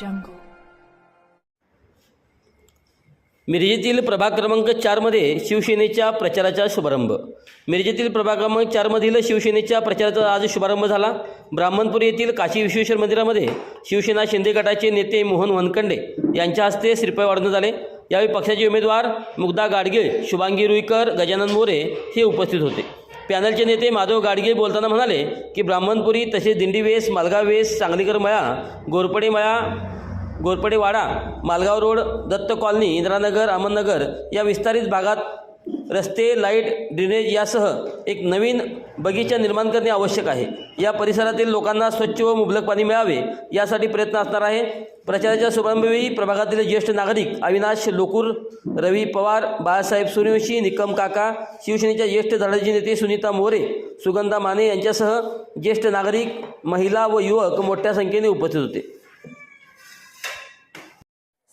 jungle. मिरजेतील प्रभाग क्रमांक 4 मध्ये शिवसेनेच्या प्रचाराचा शुभारंभ. मिरजेतील प्रभाग क्रमांक 4 मधील शिवसेनेच्या प्रचाराचा आज शुभारंभ झाला. ब्राह्मणपुरी येथील काशी विश्वेश्वर मंदिरामध्ये शिवसेना शिंदे गटाचे नेते मोहन वनखंडे यांच्या हस्ते श्रीफळ वाढवण्यात आले. यावेळी पक्षाचे उमेदवार मुग्धा गाडगीळ, शुभांगी रुईकर, गजानन मोरे हे उपस्थित होते. पॅनलचे नेते माधव गाडगीळ बोलताना म्हणाले की ब्राह्मणपुरी तसेच दिंडी वेस, मालगाव वेस, सांगलीकर मळा, गोरपडेवाडा, मालगाव रोड, दत्त कॉलनी, इंदिरानगर, अहमदनगर या विस्तारित भागात रस्ते, लाईट, ड्रेनेज यासह एक नवीन बगीचा निर्माण करणे आवश्यक आहे. या परिसरातील लोकांना स्वच्छ व मुबलक पाणी मिळावे यासाठी प्रयत्न असणार आहे. प्रचाराच्या शुभारंभवेळी प्रभागातील ज्येष्ठ नागरिक अविनाश लोकूर, रवी पवार, बाळासाहेब सूर्यवंशी, निकम काका, शिवसेनेच्या ज्येष्ठ धडाडीचे नेते सुनीता मोरे, सुगंधा माने यांच्यासह ज्येष्ठ नागरिक, महिला व युवक मोठ्या संख्येने उपस्थित होते.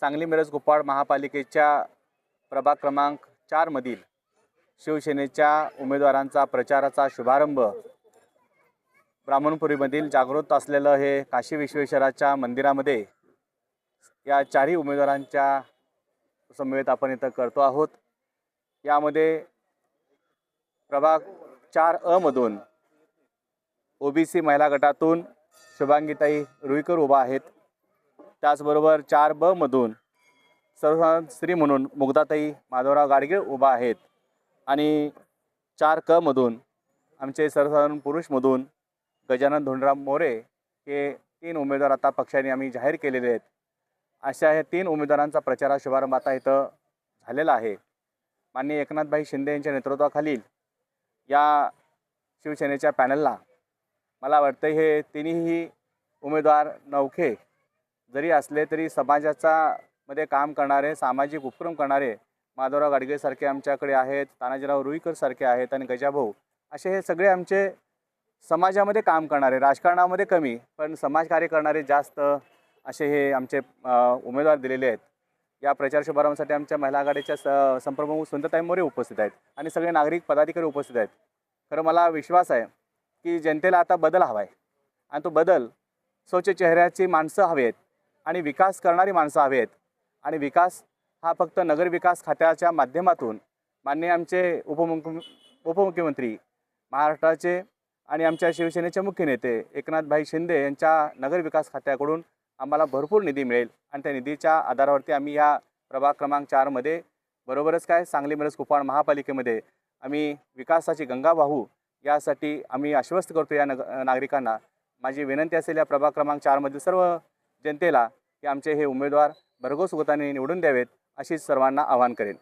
सांगली मिरज कुपवाड महापालिकेच्या प्रभाग क्रमांक 4 मधील शिवसेनेच्या उमेदवारांचा प्रचाराचा शुभारंभ ब्राह्मणपुरीमधील जागृत असलेलं हे काशी विश्वेश्वराच्या मंदिरामध्ये या चारही उमेदवारांच्या समवेत आपण इथं करतो आहोत. यामध्ये प्रभाग 4 मधून ओबीसी महिला गटातून शुभांगीताई रुईकर उभा आहेत. त्याचबरोबर 4B मधून सर्वसाधारण स्त्री म्हणून मुग्धाताई माधवराव गाडगीळ उभा आहेत आणि 4K मधून आमचे सर्वसाधारण पुरुषमधून गजानन धोंडराम मोरे हे 3 उमेदवार आता पक्षाने आम्ही जाहीर केलेले आहेत. अशा हे 3 उमेदवारांचा प्रचार शुभारंभ आता इथं झालेला आहे. माननीय एकनाथभाई शिंदे यांच्या नेतृत्वाखालील या शिवसेनेच्या पॅनलला मला वाटतं हे तिन्ही उमेदवार नौखे जरी असले तरी समाजाचा मध्ये काम करणारे, सामाजिक उपक्रम करणारे माधवराव गाडगीळसारखे आमच्याकडे आहेत, तानाजीराव रुईकरसारखे आहेत आणि गजाभाऊ असे हे सगळे आमचे समाजामध्ये काम करणारे, राजकारणामध्ये कमी पण समाजकार्य करणारे जास्त असे हे आमचे उमेदवार दिलेले आहेत. या प्रचार शुभारंभासाठी आमच्या महिला आघाडीच्या संप्रमुख सुनीताताई मोरे उपस्थित आहेत आणि सगळे नागरिक पदाधिकारी उपस्थित आहेत. खरं मला विश्वास आहे की जनतेला आता बदल हवा आहे आणि तो बदल स्वच्छ चेहऱ्याची माणसं हवी आहेत आणि विकास करणारी माणसं हवी आहेत. आणि विकास हा फक्त नगरविकास खात्याच्या माध्यमातून माननीय आमचे उपमुख्यमंत्री महाराष्ट्राचे आणि आमच्या शिवसेनेचे मुख्य नेते एकनाथभाई शिंदे यांच्या नगरविकास खात्याकडून आम्हाला भरपूर निधी मिळेल आणि त्या निधीच्या आधारावरती आम्ही या प्रभाग क्रमांक 4 मध्ये बरोबरच सांगली मिरज कुपवाड महापालिकेमध्ये आम्ही विकासाची गंगा वाहू यासाठी आम्ही आश्वस्त करतो या नागरिकांना. माझी विनंती असेल या प्रभाग क्रमांक 4 मधील सर्व जनतेला की आमचे हे उमेदवार भरघोस मताने निवडून द्यावेत अशी सर्वांना आवाहन करेन.